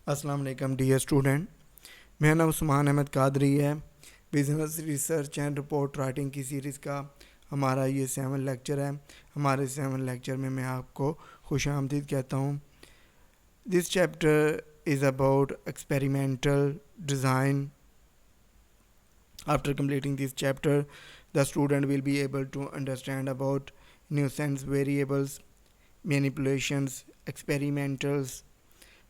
السلام علیکم dear student. میرا نام عثمان احمد قادری ہے. Business research and report writing کی سیریز کا ہمارا یہ 7 لیکچر ہے. ہمارے 7 لیکچر میں آپ کو خوش آمدید کہتا ہوں. This chapter is about experimental design. After completing this chapter, the student will be able to understand about nuisance variables, manipulations, experimentals,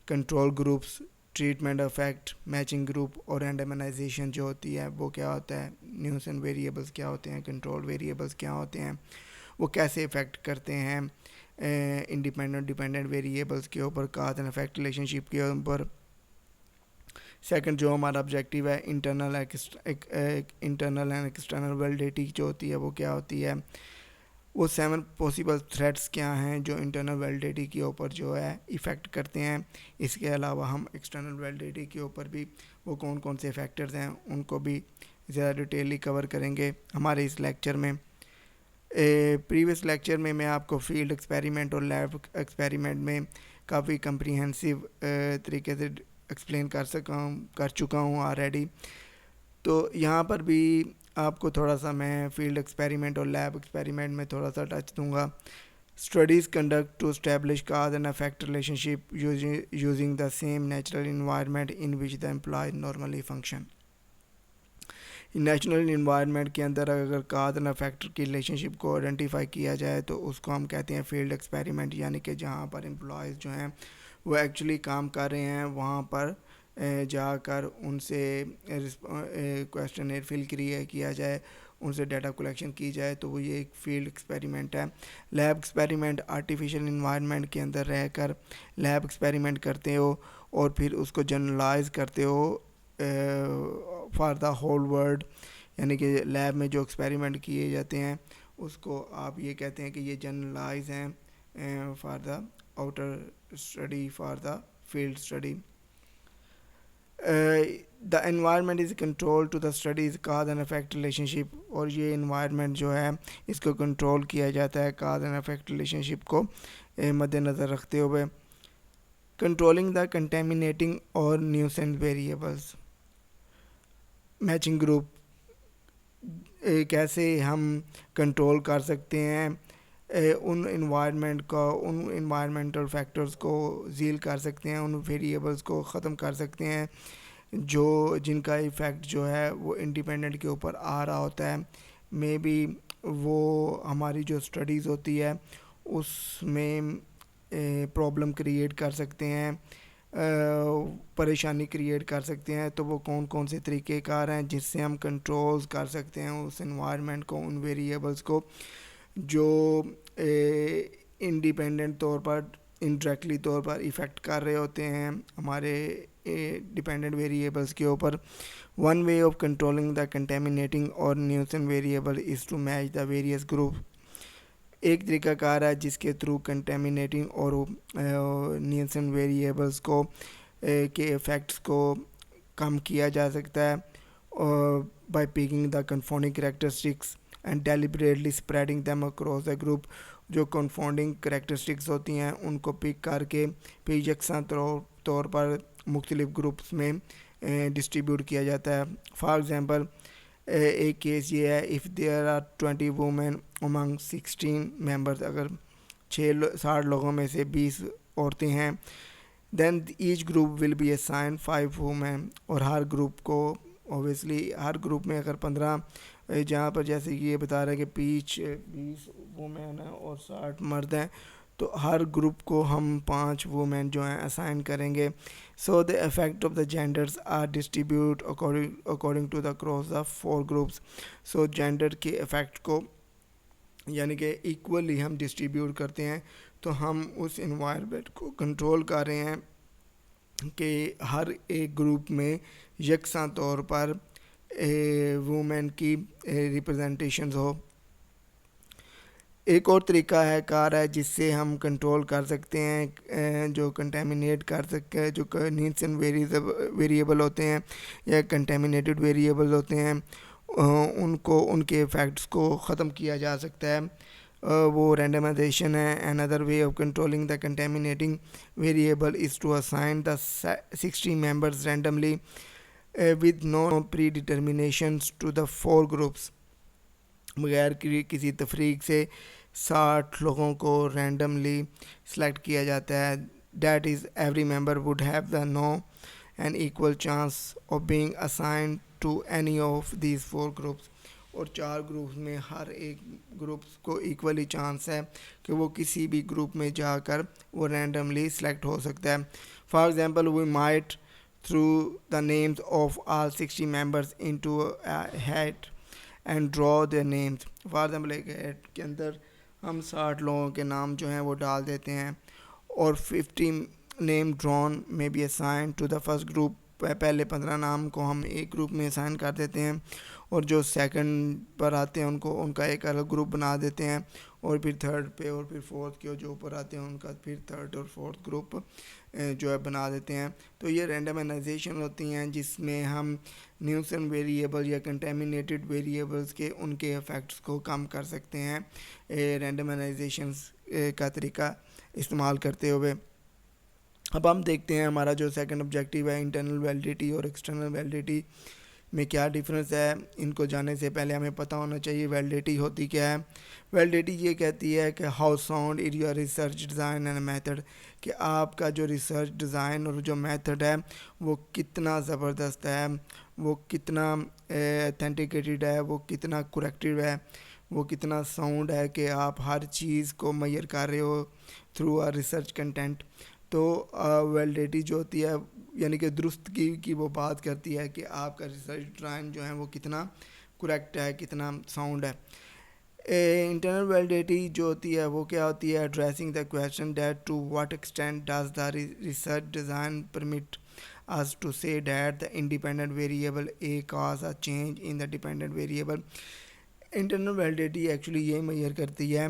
control groups, treatment effect, matching group اور رینڈمائزیشن جو ہوتی ہے وہ کیا ہوتا ہے, نیوسن ویریبلس کیا ہوتے ہیں, کنٹرول ویریبلس کیا ہوتے ہیں, وہ کیسے افیکٹ کرتے ہیں انڈیپینڈنٹ ڈیپینڈنٹ ویریبلس کے اوپر, کاز اینڈ افیکٹ ریلیشن شپ کے اوپر. سیکنڈ جو ہمارا آبجیکٹیو ہے, انٹرنل اینڈ ایکسٹرنل ویلیڈیٹی جو ہوتی ہے وہ کیا ہوتی ہے, وہ 7 پاسبل تھریٹس کیا ہیں جو انٹرنل ویلیڈیٹی کے اوپر جو ہے ایفیکٹ کرتے ہیں. اس کے علاوہ ہم ایکسٹرنل ویلیڈیٹی کے اوپر بھی وہ کون کون سے فیکٹرز ہیں ان کو بھی زیادہ ڈیٹیلی کور کریں گے ہمارے اس لیکچر میں. پریویس لیکچر میں آپ کو فیلڈ ایکسپیریمنٹ اور لیب ایکسپیریمنٹ میں کافی کمپریہنسو طریقے سے ایکسپلین کر چکا ہوں آلریڈی. تو یہاں پر بھی آپ کو تھوڑا سا میں فیلڈ ایکسپیریمنٹ اور لیب ایکسپیریمنٹ میں تھوڑا سا ٹچ دوں گا. Studies conduct to establish cause and effect relationship using the same natural environment in which the employee normally function. Natural environment کے اندر اگر کاز اینڈ افیکٹ کی ریلیشن شپ کو آئیڈینٹیفائی کیا جائے تو اس کو ہم کہتے ہیں فیلڈ ایکسپیریمنٹ, یعنی کہ جہاں پر امپلائیز جو ہیں وہ ایکچولی کام کر رہے ہیں, وہاں پر جا کر ان سے کویسچنیر فل کیا جائے, ان سے ڈیٹا کلیکشن کی جائے, تو وہ یہ ایک فیلڈ ایکسپیریمنٹ ہے. لیب ایکسپیریمنٹ آرٹیفیشیل انوائرمنٹ کے اندر رہ کر لیب ایکسپیریمنٹ کرتے ہو اور پھر اس کو جنرلائز کرتے ہو فار دا ہول ورلڈ, یعنی کہ لیب میں جو ایکسپیریمنٹ کیے جاتے ہیں اس کو آپ یہ کہتے ہیں کہ یہ جنرلائز ہیں for the outer study, for the field study. The environment is control to the studies cause and effect relationship, اور یہ انوائرمنٹ جو ہے اس کو کنٹرول کیا جاتا ہے cause and effect relationship کو مد نظر رکھتے ہوئے. کنٹرولنگ دا کنٹامینیٹنگ اور نیوسنس ویریبلس. میچنگ گروپ کیسے ہم کنٹرول کر سکتے ہیں ان انوائرمنٹل فیکٹرز کو زیل کر سکتے ہیں, ان ویریبلس کو ختم کر سکتے ہیں جن کا ایفیکٹ جو ہے وہ انڈیپینڈنٹ کے اوپر آ رہا ہوتا ہے. مے بی وہ ہماری جو اسٹڈیز ہوتی ہے اس میں پرابلم کریٹ کر سکتے ہیں, پریشانی کریٹ کر سکتے ہیں. تو وہ کون سے طریقہ کار ہیں جس سے ہم کنٹرولز کر سکتے ہیں اس انوائرمنٹ کو, ان ویریبلس کو جو انڈیپینڈنٹ طور پر انڈائریکٹلی طور پر ایفیکٹ کر رہے ہوتے ہیں ہمارے ڈیپینڈنٹ ویریبلس کے اوپر. One way of controlling the contaminating اور nuisance variable is to match the various group. ایک طریقہ کار ہے جس کے تھرو کنٹامینیٹنگ اور نیوسن ویریبلس کو کے افیکٹس کو کم کیا جا سکتا ہے by picking the confounding characteristics and deliberately spreading them across the group. جو کنفاؤنڈنگ کریکٹرسٹکس ہوتی ہیں ان کو پک کر کے پھر یکساں طور پر مختلف گروپس میں ڈسٹریبیوٹ کیا جاتا ہے. فار ایگزامپل ایک کیس یہ ہے, if there are 20 women among 16 members, اگر 60 لوگوں میں سے 20 عورتیں ہیں, then each group will be assign 5 women, اور ہر گروپ کو اوبیسلی ہر گروپ میں اگر 15 جہاں پر جیسے کہ یہ بتا رہا ہے کہ 20 وومین ہیں اور 60 مرد ہیں, تو ہر گروپ کو ہم 5 وومین جو ہیں اسائن کریں گے. So the effect of the genders are distribute according to the cross the 4 groups. So gender کے افیکٹ کو یعنی کہ ایکولی ہم ڈسٹریبیوٹ کرتے ہیں, تو ہم اس انوائرمنٹ کو کنٹرول کر رہے ہیں کہ ہر ایک گروپ میں یکساں طور پر وومین کی ریپرزنٹیشنز ہو. ایک اور طریقہ کار ہے جس سے ہم کنٹرول کر سکتے ہیں جو کنٹامینیٹ کر سکتے ہیں, جو نیوسن ویریبل ہوتے ہیں یا کنٹامینیٹڈ ویریبل ہوتے ہیں, ان کے ایفیکٹس کو ختم کیا جا سکتا ہے وہ رینڈمائزیشن ہے. another way of controlling the contaminating variable is to assign the 60 members randomly with no predeterminations to the 4 groups. بغیر کسی تفریق سے 60 لوگوں کو رینڈملی سلیکٹ کیا جاتا ہے. That is every member would have the no an equal chance of being assigned to any of these 4 groups. اور 4 گروپس میں ہر ایک گروپس کو ایکولی چانس ہے کہ وہ کسی بھی گروپ میں جا کر وہ رینڈملی سلیکٹ ہو سکتا ہے. For example we might throw the names of all 60 members into hat and draw their names. For example ایک ہیٹ کے اندر ہم 60 لوگوں کے نام جو ہیں وہ ڈال دیتے ہیں اور 50 name drawn may be assigned to the first group. پہلے 15 نام کو ہم ایک گروپ میں اسائن کر دیتے ہیں اور جو سیکنڈ پر آتے ہیں ان کا ایک الگ گروپ بنا دیتے ہیں اور پھر تھرڈ پہ اور پھر فورتھ کے جو اوپر آتے ہیں ان کا پھر تھرڈ اور فورتھ گروپ جو ہے بنا دیتے ہیں. تو یہ رینڈمائزیشن ہوتی ہیں جس میں ہم نیوسن ویریبل یا کنٹامینیٹڈ ویریبلس کے ان کے افیکٹس کو کم کر سکتے ہیں رینڈمائزیشنس کا طریقہ استعمال کرتے ہوئے. اب ہم دیکھتے ہیں ہمارا جو سیکنڈ آبجیکٹیو ہے انٹرنل ویلیڈیٹی اور ایکسٹرنل ویلیڈیٹی میں کیا ڈفرینس ہے. ان کو جاننے سے پہلے ہمیں پتہ ہونا چاہیے ویلیڈیٹی ہوتی کیا ہے. ویلیڈیٹی یہ کہتی ہے کہ how sound is your research design and method, کہ آپ کا جو ریسرچ ڈیزائن اور جو میتھڈ ہے وہ کتنا زبردست ہے, وہ کتنا اتھینٹیکیٹڈ ہے, وہ کتنا کریکٹڈ ہے, وہ کتنا ساؤنڈ ہے کہ آپ ہر چیز کو میئر کر رہے ہو تھرو آ ریسرچ کنٹینٹ. تو ویلیڈیٹی جو ہوتی ہے یعنی کہ درستگی کی وہ بات کرتی ہے کہ آپ کا ریسرچ ڈیزائن جو ہے وہ کتنا کریکٹ ہے, کتنا ساؤنڈ ہے. انٹرنل ویلیڈیٹی جو ہوتی ہے وہ کیا ہوتی ہے, addressing the question that to what extent does the research design permit us to say that the independent variable A cause a change in the dependent variable. Internal validity actually یہ mayor کرتی ہے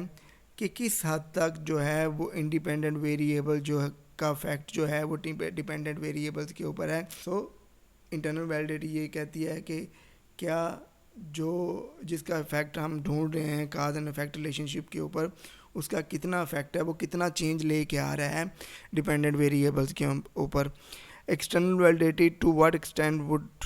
کہ کس حد تک جو ہے وہ انڈیپینڈنٹ ویریبل جو کا افیکٹ جو ہے وہ ڈیپینڈنٹ ویریبلس کے اوپر ہے. سو انٹرنل ویلیڈیٹی یہ کہتی ہے کہ کیا جو جس کا افیکٹ ہم ڈھونڈ رہے ہیں کاز اینڈ افیکٹ ریلیشن شپ کے اوپر, اس کا کتنا افیکٹ ہے, وہ کتنا چینج لے کے آ رہا ہے ڈیپینڈنٹ ویریبلس کے اوپر. External validity to what extent would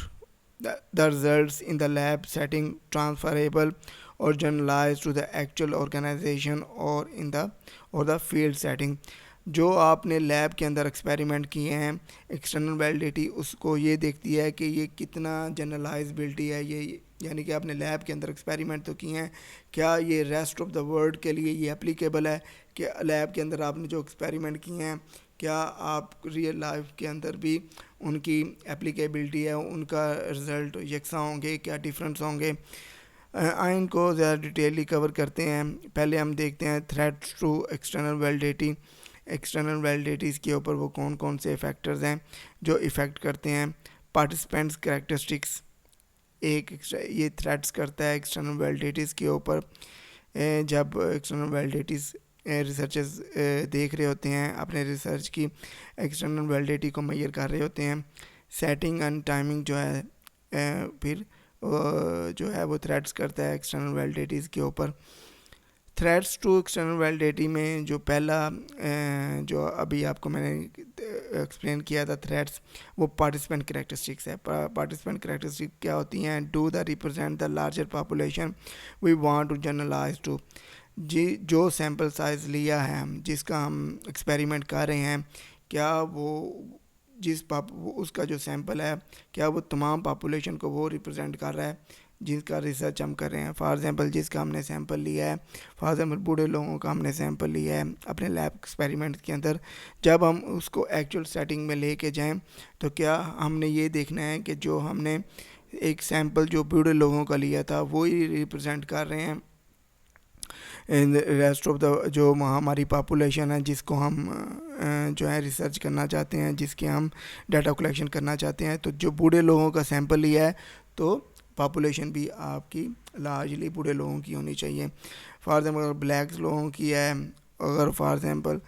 the results in the lab setting transferable or generalized to the actual organization or the field setting. جو آپ نے لیب کے اندر ایکسپیریمنٹ کیے ہیں, ایکسٹرنل ویلیڈیٹی اس کو یہ دیکھتی ہے کہ یہ کتنا جنرلائزبلٹی ہے, یہ یعنی کہ آپ نے لیب کے اندر ایکسپیریمنٹ تو کیے ہیں, کیا یہ ریسٹ آف دا ورلڈ کے لیے یہ اپلیکیبل ہے, کہ لیب کے اندر آپ نے جو ایکسپیریمنٹ کیے ہیں کیا آپ ریئل لائف کے اندر بھی ان کی اپلیکیبلٹی ہے, ان کا رزلٹ یکساں ہوں گے, کیا ڈیفرنس ہوں گے. ان کو زیادہ ڈیٹیلی کور کرتے ہیں. پہلے ہم دیکھتے ہیں threats to external validity. External validities کے اوپر وہ کون کون سے فیکٹرز ہیں جو ایفیکٹ کرتے ہیں. پارٹیسپینٹس کریکٹرسٹکس ایک یہ تھریٹس کرتا ہے ایکسٹرنل ویلیڈیٹیز کے اوپر. جب ایکسٹرنل ویلیڈیٹیز ریسرچرز دیکھ رہے ہوتے ہیں اپنے ریسرچ کی ایکسٹرنل ویلیڈیٹی کو میئر کر رہے ہوتے ہیں. سیٹنگ اینڈ ٹائمنگ جو ہے پھر جو ہے وہ تھریٹس کرتا ہے ایکسٹرنل ویلیڈیٹیز کے اوپر. تھریٹس ٹو ایکسٹرنل ویلیڈیٹی میں جو پہلا جو ابھی آپ کو میں نے ایکسپلین کیا تھا تھریٹس, وہ پارٹیسپینٹ کریکٹرسٹکس ہے. پارٹیسپینٹ کریکٹرسٹک کیا ہوتی ہیں, do the represent the larger population we want to generalise to. جی جو سیمپل سائز لیا ہے ہم, جس کا ہم ایکسپیریمنٹ کر رہے ہیں, کیا وہ اس کا جو سیمپل ہے کیا وہ تمام پاپولیشن کو وہ ریپرزینٹ کر رہا ہے جس کا ریسرچ ہم کر رہے ہیں. فار ایگزامپل جس کا ہم نے سیمپل لیا ہے, فار ایگزامپل بوڑھے لوگوں کا ہم نے سیمپل لیا ہے اپنے لیب ایکسپیریمنٹ کے اندر, جب ہم اس کو ایکچوئل سیٹنگ میں لے کے جائیں تو کیا ہم نے یہ دیکھنا ہے کہ جو ہم نے ایک سیمپل جو بوڑھے لوگوں کا لیا تھا وہی ریپرزینٹ کر رہے ہیں ریسٹ آف دا جو ہماری پاپولیشن ہے جس کو ہم جو ہے ریسرچ کرنا چاہتے ہیں, جس کے ہم ڈیٹا کلیکشن کرنا چاہتے ہیں. تو جو بوڑھے لوگوں کا سیمپل لیا ہے تو پاپولیشن بھی آپ کی لارجلی بوڑھے لوگوں کی ہونی چاہیے. فار ایگزامپل اگر بلیکس لوگوں کی ہے, اگر فار ایگزامپل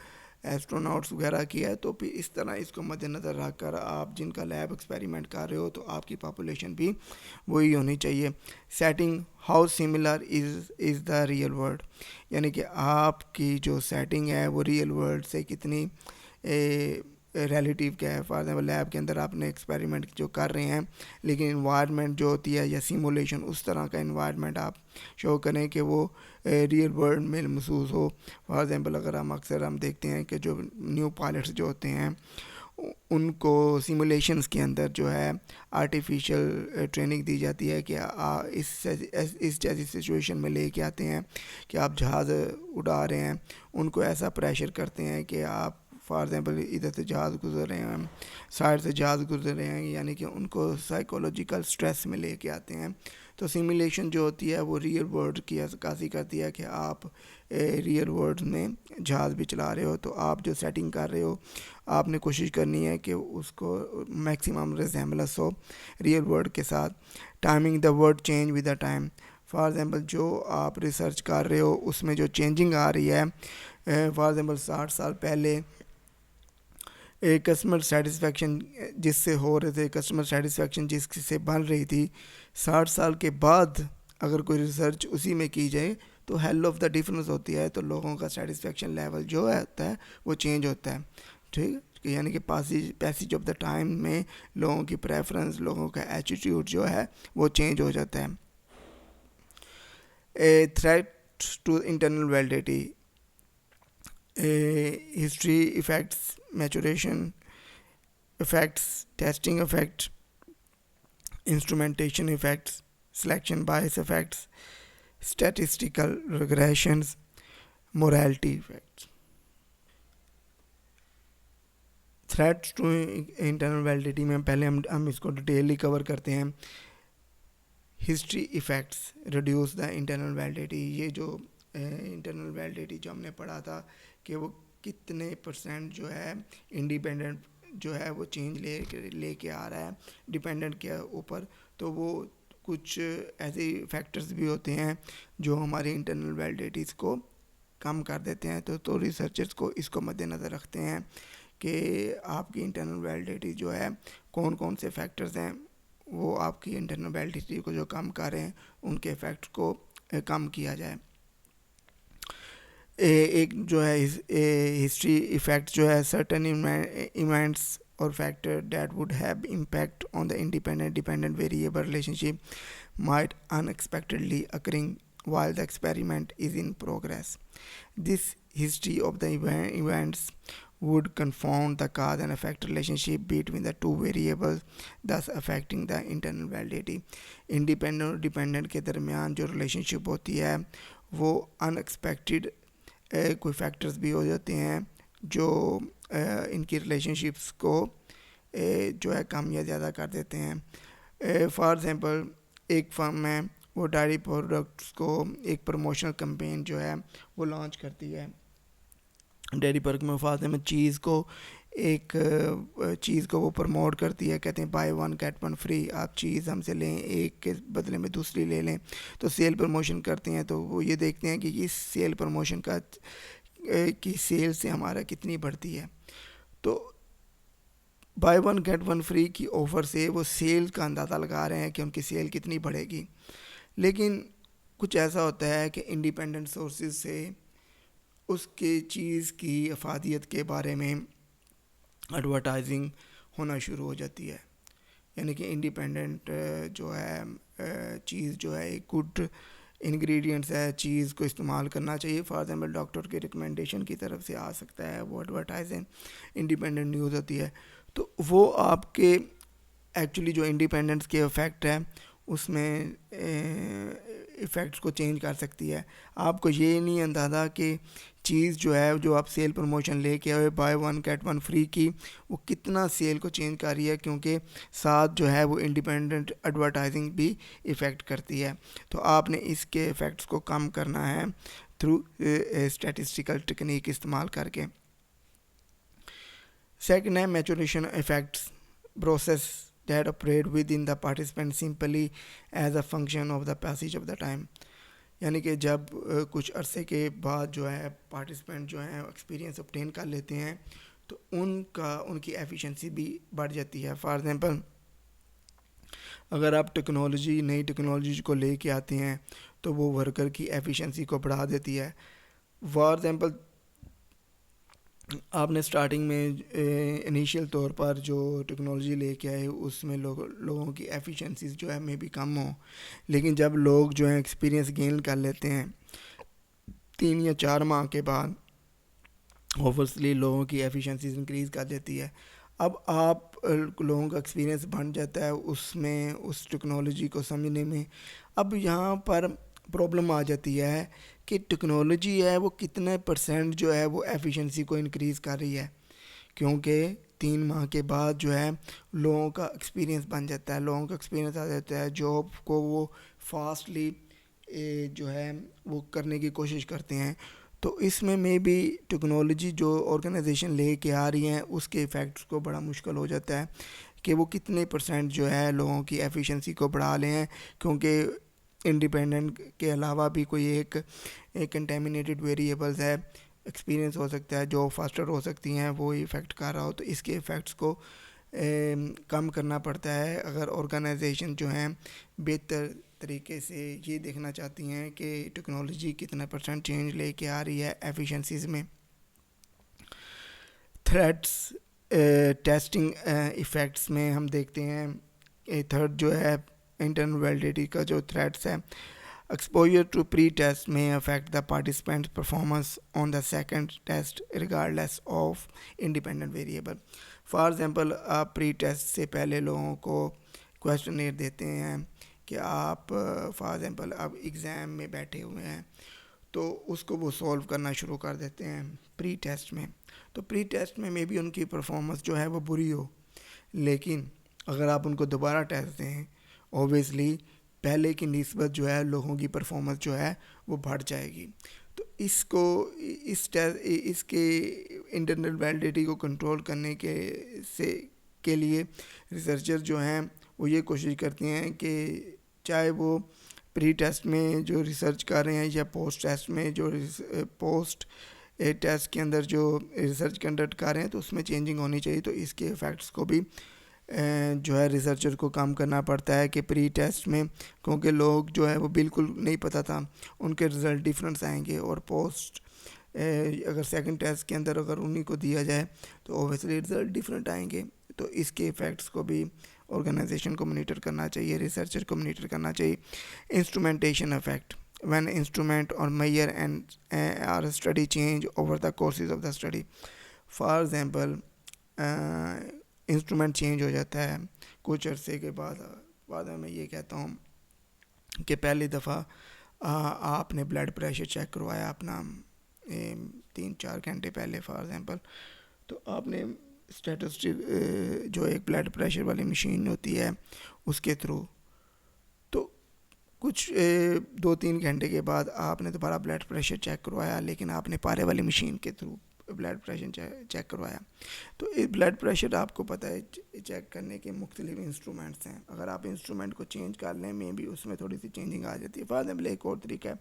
ایسٹروناٹس وغیرہ کی ہے. تو پھر اس طرح اس کو مد نظر رکھ کر آپ جن کا لیب ایکسپیریمنٹ کر رہے ہو تو آپ کی پاپولیشن بھی وہی ہونی چاہیے. Setting how similar is the real world, یعنی کہ آپ کی جو سیٹنگ ہے وہ ریئل ورلڈ سے کتنی ریلیٹیو کیا ہے. فار ایگزامپل لیب کے اندر آپ نے ایکسپیریمنٹ جو کر رہے ہیں لیکن انوائرمنٹ جو ہوتی ہے یا سیمولیشن اس طرح کا انوائرمنٹ آپ شو کریں کہ وہ ریئل ورلڈ میں محسوس ہو. فار ایگزامپل اگر ہم دیکھتے ہیں کہ جو نیو پائلٹس جو ہوتے ہیں ان کو سیمولیشنز کے اندر جو ہے آرٹیفیشل ٹریننگ دی جاتی ہے کہ اس جیسی سچویشن میں لے کے آتے ہیں کہ آپ جہاز اڑا رہے ہیں, ان کو ایسا پریشر کرتے ہیں کہ آپ فار ایگزامپل ادھر سے جہاز گزر رہے ہیں, سائڈ سے جہاز گزر رہے ہیں, یعنی کہ ان کو سائیکولوجیکل سٹریس میں لے کے آتے ہیں. تو سیمولیشن جو ہوتی ہے وہ ریئل ورلڈ کی عکاسی کرتی ہے کہ آپ ریئل ورلڈ میں جہاز بھی چلا رہے ہو. تو آپ جو سیٹنگ کر رہے ہو آپ نے کوشش کرنی ہے کہ اس کو میکسیمم ریزیمبلنس ہو ریئل ورلڈ کے ساتھ. Timing the word change with the time. For example جو آپ ریسرچ کر رہے ہو اس میں جو چینجنگ آ رہی ہے, فار ایگزامپل 60 سال پہلے کسٹمر سیٹسفیکشن جس سے ہو رہے تھے, کسٹمر سیٹسفیکشن جس سے بن رہی تھی, 60 سال کے بعد اگر کوئی ریسرچ اسی میں کی جائے تو ہیل آف دا ڈفرینس ہوتی ہے, تو لوگوں کا سیٹسفیکشن لیول جو ہوتا ہے وہ چینج ہوتا ہے. ٹھیک, یعنی کہ پیسیج آف دا ٹائم میں لوگوں کی پریفرنس, لوگوں کا ایٹیٹیوڈ جو ہے وہ چینج ہو جاتا ہے. A threat to internal validity, history effects, maturation effects, testing effect, instrumentation effects, selection bias effects, statistical regressions, mortality effects. Threats to internal validity میں پہلے ہم اس کو ڈیٹیلی کور کرتے ہیں. History effects reduce the internal validity. یہ جو internal validity جو ہم نے پڑھا تھا کہ وہ کتنے پرسینٹ جو ہے انڈیپینڈنٹ جو ہے وہ چینج لے کے آ رہا ہے ڈیپینڈنٹ کے اوپر, تو وہ کچھ ایسے فیکٹرز بھی ہوتے ہیں جو ہماری انٹرنل ویلیڈیٹیز کو کم کر دیتے ہیں. تو ریسرچرز کو اس کو مد نظر رکھتے ہیں کہ آپ کی انٹرنل ویلیڈیٹی جو ہے کون کون سے فیکٹرز ہیں وہ آپ کی انٹرنل ویلیڈیٹی کو جو کم کر رہے ہیں ان کے افیکٹ کو کم کیا جائے. ایک جو ہے ہسٹری ایفیکٹ جو ہے certain events or factor that would have impact on the independent-dependent variable relationship might unexpectedly occurring while the experiment is in progress. This history of the events would confound the cause and effect relationship between the two variables, thus affecting the internal validity. Independent اور dependent کے درمیان جو relationship ہوتی ہے وہ unexpected کوئی factors بھی ہو جاتے ہیں جو ان کی ریلیشن شپس کو جو ہے کم یا زیادہ کر دیتے ہیں. فار ایگزامپل ایک فرم ہے وہ ڈائری پروڈکٹس کو ایک پروموشنل کمپین جو ہے وہ لانچ کرتی ہے. ڈیری پروڈکٹ میں فار ایگزامپل ایک چیز کو وہ پروموٹ کرتی ہے, کہتے ہیں buy one get one free, آپ چیز ہم سے لیں ایک کے بدلے میں دوسری لے لیں. تو سیل پروموشن کرتے ہیں تو وہ یہ دیکھتے ہیں کہ اس سیل پروموشن کی سیل سے ہمارا کتنی بڑھتی ہے. تو buy one get one free کی آفر سے وہ سیل کا اندازہ لگا رہے ہیں کہ ان کی سیل کتنی بڑھے گی. لیکن کچھ ایسا ہوتا ہے کہ انڈیپینڈنٹ سورسز سے اس کے چیز کی افادیت کے بارے میں ایڈورٹائزنگ ہونا شروع ہو جاتی ہے. یعنی کہ انڈیپینڈنٹ جو ہے چیز جو ہے ایک گڈ انگریڈینٹس ہے, چیز کو استعمال کرنا چاہیے. فار ایگزامپل ڈاکٹر کی ریکمنڈیشن کی طرف سے آ سکتا ہے, وہ ایڈورٹائزنگ انڈیپینڈنٹ نیوز ہوتی ہے. تو وہ آپ کے ایکچولی جو انڈیپینڈنس کے افیکٹ ہے اس میں ایفیکٹس کو چینج کر سکتی ہے. آپ کو یہ نہیں اندازہ کہ چیز جو ہے جو آپ سیل پروموشن لے کے آئے buy one get one free کی وہ کتنا سیل کو چینج کر رہی ہے, کیونکہ ساتھ جو ہے وہ انڈیپینڈنٹ ایڈورٹائزنگ بھی ایفیکٹ کرتی ہے. تو آپ نے اس کے ایفیکٹس کو کم کرنا ہے تھرو اسٹیٹسٹیکل ٹیکنیک استعمال کر کے. سیکنڈ ہے maturation effects, process that operate within the participant simply as a function of the passage of the time. یعنی کہ جب کچھ عرصے کے بعد جو ہے پارٹیسپینٹ جو ہیں ایکسپیرینس obtain کر لیتے ہیں تو ان کی ایفیشنسی بھی بڑھ جاتی ہے. فار ایگزامپل اگر آپ نئی ٹیکنالوجی کو لے کے آتے ہیں تو وہ ورکر کی ایفیشنسی کو بڑھا دیتی ہے. فار ایگزامپل آپ نے سٹارٹنگ میں انیشیل طور پر جو ٹیکنالوجی لے کے آئے اس میں لوگوں کی ایفیشنسیز جو ہے میں بھی کم ہوں, لیکن جب لوگ جو ہیں ایکسپیرینس گین کر لیتے ہیں 3 یا 4 ماہ کے بعد اوبویسلی لوگوں کی ایفیشنسیز انکریز کر دیتی ہے. اب آپ لوگوں کا ایکسپیرینس بن جاتا ہے اس ٹیکنالوجی کو سمجھنے میں. اب یہاں پر پرابلم آ جاتی ہے کہ ٹیکنالوجی ہے وہ کتنے پرسینٹ جو ہے وہ ایفیشنسی کو انکریز کر رہی ہے, کیونکہ 3 ماہ کے بعد جو ہے لوگوں کا ایکسپیرینس بن جاتا ہے, لوگوں کا ایکسپیرینس آ جاتا ہے, جاب کو وہ فاسٹلی جو ہے وہ کرنے کی کوشش کرتے ہیں. تو اس میں بھی ٹیکنالوجی جو آرگنائزیشن لے کے آ رہی ہیں اس کے ایفیکٹس کو بڑا مشکل ہو جاتا ہے کہ وہ کتنے پرسینٹ جو ہے لوگوں کی ایفیشنسی کو بڑھا لے ہیں, کیونکہ انڈیپینڈنٹ کے علاوہ بھی کوئی ایک کنٹیمنیٹڈ ویریبلز ہے, ایکسپیرینس ہو سکتا ہے جو فاسٹر ہو سکتی ہیں وہ افیکٹ کر رہا ہو, تو اس کے ایفیکٹس کو کم کرنا پڑتا ہے اگر آرگنائزیشن جو ہیں بہتر طریقے سے یہ دیکھنا چاہتی ہیں کہ ٹیکنالوجی کتنا پرسینٹ چینج لے کے آ رہی ہے ایفیشنسیز میں. تھریٹس ٹیسٹنگ ایفیکٹس میں ہم دیکھتے ہیں تھرڈ جو ہے انٹرنل ویلیڈیٹی کا جو تھریٹس ہے, ایکسپوجر ٹو پری ٹیسٹ میں effect the participant performance on the second test regardless of independent variable. For example آپ پری ٹیسٹ سے پہلے لوگوں کو کویسچنیئر دیتے ہیں کہ آپ فار ایگزامپل اب ایگزام میں بیٹھے ہوئے ہیں تو اس کو وہ سولو کرنا شروع کر دیتے ہیں پری ٹیسٹ میں, تو پری ٹیسٹ میں بھی ان کی پرفارمنس جو ہے وہ بری ہو, لیکن اگر آپ ان کو دوبارہ ٹیسٹ دیں اوبویسلی پہلے کی نسبت جو ہے لوگوں کی پرفارمنس جو ہے وہ بڑھ جائے گی. تو اس کے انٹرنل ویلیڈیٹی کو کنٹرول کرنے کے لیے ریسرچر جو ہیں وہ یہ کوشش کرتے ہیں کہ چاہے وہ پری ٹیسٹ میں جو ریسرچ کر رہے ہیں یا پوسٹ ٹیسٹ میں جو پوسٹ ٹیسٹ کے اندر جو ریسرچ کنڈکٹ کر رہے ہیں تو اس میں چینجنگ ہونی چاہیے. تو اس کے ایفیکٹس کو بھی جو ہے ریسرچر کو کام کرنا پڑتا ہے کہ پری ٹیسٹ میں کیونکہ لوگ جو ہے وہ بالکل نہیں پتہ تھا ان کے رزلٹ ڈیفرنس آئیں گے, اور پوسٹ اگر سیکنڈ ٹیسٹ کے اندر اگر انہیں کو دیا جائے تو اوبویسلی رزلٹ ڈیفرنٹ آئیں گے. تو اس کے ایفیکٹس کو بھی آرگنائزیشن کو مانیٹر کرنا چاہیے, ریسرچر کو مانیٹر کرنا چاہیے. Instrumentation effect when instrument or measure and or study change over the courses of the study. For example instrument change ہو جاتا ہے کچھ عرصے کے بعد میں یہ کہتا ہوں کہ پہلی دفعہ آپ نے بلڈ پریشر چیک کروایا اپنا 3-4 گھنٹے پہلے فار ایگزامپل, تو آپ نے اسٹیٹسٹک جو ایک بلڈ پریشر والی مشین ہوتی ہے اس کے تھرو, تو کچھ 2-3 گھنٹے کے بعد آپ نے دوبارہ بلڈ پریشر چیک کروایا لیکن آپ نے پارے والی مشین کے تھرو بلڈ پریشر چیک کروایا. تو بلڈ پریشر آپ کو پتہ ہے چیک کرنے کے مختلف انسٹرومنٹس ہیں, اگر آپ انسٹرومنٹ کو چینج کر لیں میں بھی اس میں تھوڑی سی چینجنگ آ جاتی ہے. فار ایگزامپل ایک اور طریقہ ہے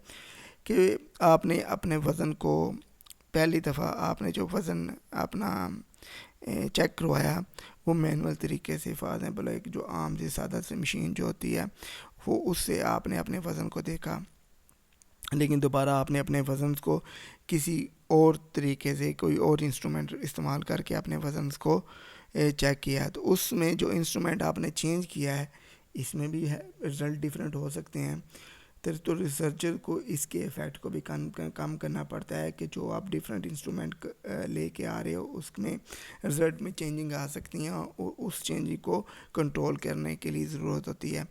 کہ آپ نے اپنے وزن کو پہلی دفعہ آپ نے جو وزن اپنا چیک کروایا وہ مینول طریقے سے, فار ایگزامپل ایک جو عام سی سادہ سی مشین جو ہوتی ہے وہ اس سے آپ نے اپنے وزن کو دیکھا, لیکن دوبارہ آپ نے اپنے وزن کو کسی اور طریقے سے کوئی اور انسٹرومنٹ استعمال کر کے اپنے وزن کو چیک کیا, تو اس میں جو انسٹرومنٹ آپ نے چینج کیا ہے اس میں بھی رزلٹ ڈیفرنٹ ہو سکتے ہیں. تو ریسرچر کو اس کے ایفیکٹ کو بھی کم کرنا پڑتا ہے کہ جو آپ ڈیفرنٹ انسٹرومنٹ لے کے آ رہے ہو اس میں رزلٹ میں چینجنگ آ سکتی ہیں, اور اس چینجنگ کو کنٹرول کرنے کے لیے ضرورت ہوتی ہے.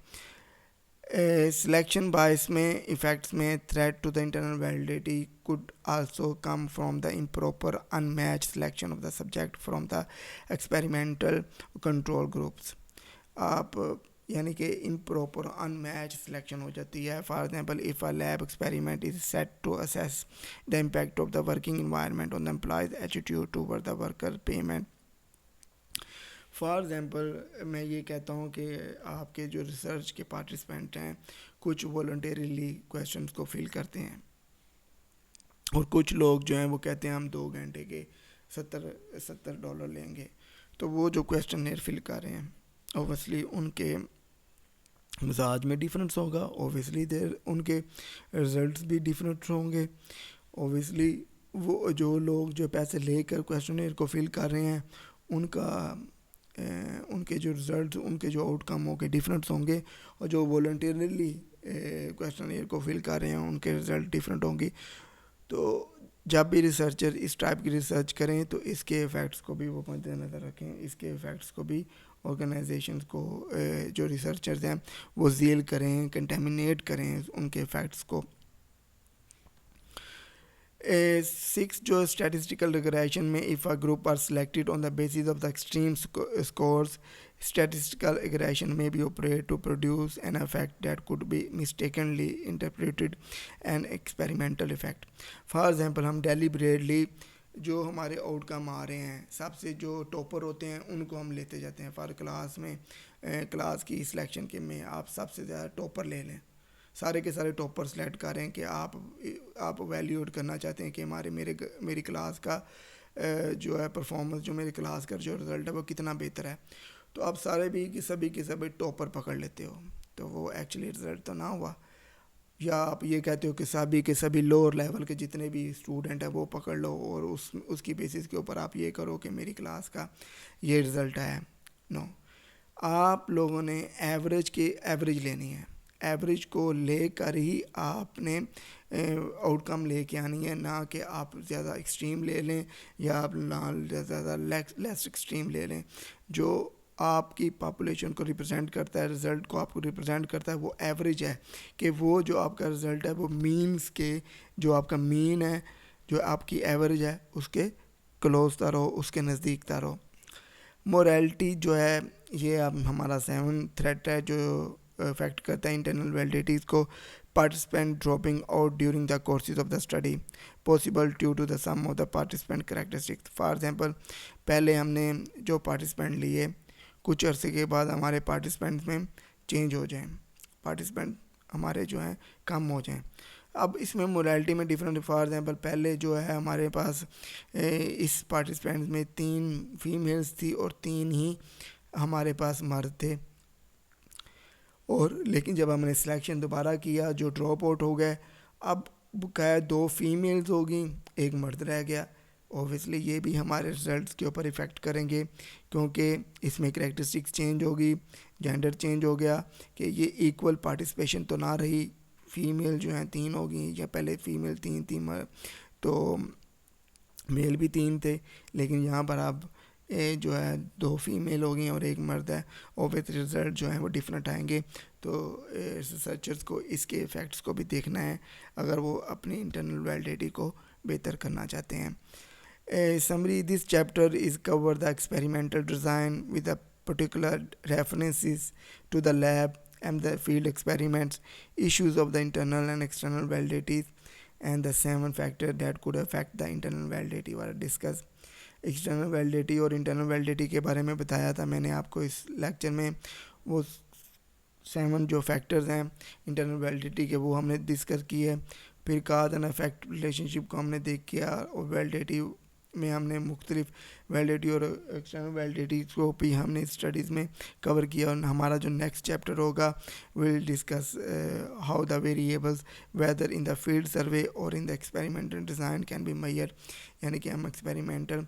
سلیکشن بائس میں ایفیکٹس میں threat to the internal validity could also come from the improper unmatched selection of the subject from the experimental control groups. آپ یعنی کہ improper unmatched selection ہو جاتی ہے. For example, if a lab experiment is set to assess the impact of the working environment on the employee's attitude toward the worker payment. For example میں یہ کہتا ہوں کہ آپ کے جو ریسرچ کے پارٹیسپینٹ ہیں کچھ والنٹیریلی کویشچنس کو فل کرتے ہیں اور کچھ لوگ جو ہیں وہ کہتے ہیں ہم 2 گھنٹے کے $70 لیں گے. تو وہ جو کویشچنیئر فل کر رہے ہیں اوبیسلی ان کے مزاج میں ڈیفرنس ہوگا, اوبیسلی ان کے رزلٹس بھی ڈیفرنٹ ہوں گے. اوبیسلی وہ جو لوگ جو پیسے لے کر کویشچنیئر کو فل کر رہے ہیں ان کے جو رزلٹس, ان کے جو آؤٹ کم ہوں گے ڈیفرنٹ ہوں گے, اور جو والنٹیرلی کویشچنیئر کو فل کر رہے ہیں ان کے رزلٹ ڈیفرنٹ ہوں گے. تو جب بھی ریسرچر اس ٹائپ کی ریسرچ کریں تو اس کے ایفیکٹس کو بھی وہ مد نظر رکھیں, اس کے ایفیکٹس کو بھی آرگنائزیشنز کو جو ریسرچرز ہیں وہ ذیل کریں, کنٹیمنیٹ کریں ان کے ایفیکٹس کو. 6 جو اسٹیٹسٹیکل ریگریشن میں if a group are selected on the basis of the extreme scores, statistical regression may be operated to produce an effect that could be mistakenly interpreted an experimental effect. For example, ہم deliberately جو ہمارے out کم آ رہے ہیں سب سے جو topper ہوتے ہیں ان کو ہم لیتے جاتے ہیں. فار کلاس میں کلاس کی سلیکشن کے میں آپ سب سے زیادہ ٹاپر لے لیں, سارے کے سارے ٹاپر سلیکٹ کریں کہ آپ ویلیوٹ کرنا چاہتے ہیں کہ میری کلاس کا جو ہے پرفارمنس, جو میری کلاس کا جو رزلٹ ہے وہ کتنا بہتر ہے. تو آپ سارے بھی سبھی ٹاپر پکڑ لیتے ہو تو وہ ایکچولی رزلٹ تو نہ ہوا. یا آپ یہ کہتے ہو کہ سبھی لوور لیول کے جتنے بھی اسٹوڈنٹ ہیں وہ پکڑ لو اور اس کی بیسس کے اوپر آپ یہ کرو کہ میری کلاس کا یہ رزلٹ ہے. نو, آپ لوگوں نے ایوریج لینی ہے. ایوریج کو لے کر ہی آپ نے آؤٹ کم لے کے آنی ہے, نہ کہ آپ زیادہ ایکسٹریم لے لیں یا آپ زیادہ لیس ایکسٹریم لے لیں. جو آپ کی پاپولیشن کو ریپرزینٹ کرتا ہے, رزلٹ کو آپ کو ریپرزینٹ کرتا ہے, وہ ایوریج ہے کہ وہ جو آپ کا رزلٹ ہے وہ مینس کے جو آپ کا مین ہے, جو آپ کی ایوریج ہے اس کے کلوز تا رہو, اس کے نزدیک تا رہو. موریلٹی جو ہے یہ اب ہمارا 7 تھریٹ ہے جو افیکٹ کرتا ہے انٹرنل ویلیڈیٹیز کو. Participant dropping out during the courses of the study possible due to the some of the participant characteristics. For example, پہلے ہم نے جو پارٹیسپینٹ لیے کچھ عرصے کے بعد ہمارے پارٹیسپینٹ میں چینج ہو جائیں, پارٹیسپینٹ ہمارے جو ہیں کم ہو جائیں. اب اس میں موریلٹی میں ڈفرینٹ. فار ایگزامپل پہلے جو ہے ہمارے پاس اس پارٹیسپینٹ میں 3 فیمیلز تھی اور 3 ہی ہمارے پاس مرد تھے, اور لیکن جب ہم نے سلیکشن دوبارہ کیا جو ڈراپ آؤٹ ہو گئے, اب بقایا 2 فیمیلز ہوگی 1 مرد رہ گیا. اوبیسلی یہ بھی ہمارے رزلٹس کے اوپر افیکٹ کریں گے کیونکہ اس میں کریکٹرسٹکس چینج ہوگی, جینڈر چینج ہو گیا کہ یہ ایکول پارٹیسپیشن تو نہ رہی. فیمیل جو ہیں 3 ہوگی, یا پہلے فیمیل 3 تھی تو میل بھی 3 تھے, لیکن یہاں پر اب جو ہے 2 فیمیل ہو گئی اور 1 مرد ہے. اوبیسلی رزلٹ جو ہیں وہ ڈفرینٹ آئیں گے. تو ریسرچرز کو اس کے ایفیکٹس کو بھی دیکھنا ہے اگر وہ اپنی انٹرنل ویلیڈیٹی کو بہتر کرنا چاہتے ہیں. Summary, this chapter is cover the experimental design with the particular references to the lab and the field experiments, issues of the internal and external validities, and the 7 factors that could affect the internal validity were discussed. External validity اور internal validity کے بارے میں بتایا تھا میں نے آپ کو اس لیکچر میں. وہ 7 جو فیکٹرز ہیں انٹرنل ویلیڈیٹی کے وہ ہم نے ڈسکس کیے. پھر cause and effect relationship کو ہم نے دیکھ کیا, اور ویلیڈیٹی میں ہم نے مختلف ویلیڈیٹی اور ایکسٹرنل ویلیڈیٹی کو بھی ہم نے اسٹڈیز میں کور کیا. اور ہمارا جو نیکسٹ چیپٹر ہوگا will discuss how the variables whether in the field survey اور in the experimental design can be measure, یعنی کہ ہم ایکسپیریمنٹل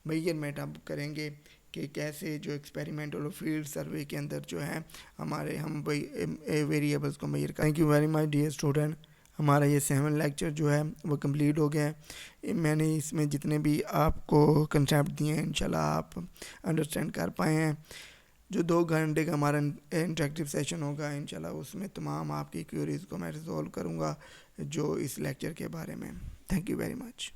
میئرمنٹ اب کریں گے کہ کیسے جو ایکسپیریمنٹل اور فیلڈ سروے کے اندر جو ہے ہمارے ہم ویریبلز کو میئر کریں. Thank you very much dear student. ہمارا یہ 7 لیکچر جو ہے وہ کمپلیٹ ہو گیا ہے. میں نے اس میں جتنے بھی آپ کو کنسیپٹ دیے ہیں انشاءاللہ آپ انڈرسٹینڈ کر پائے ہیں. جو 2 گھنٹے کا ہمارا انٹریکٹیو سیشن ہوگا انشاءاللہ اس میں تمام آپ کی کیوریز کو میں ریزولو کروں گا جو اس لیکچر کے بارے میں. Thank you very much.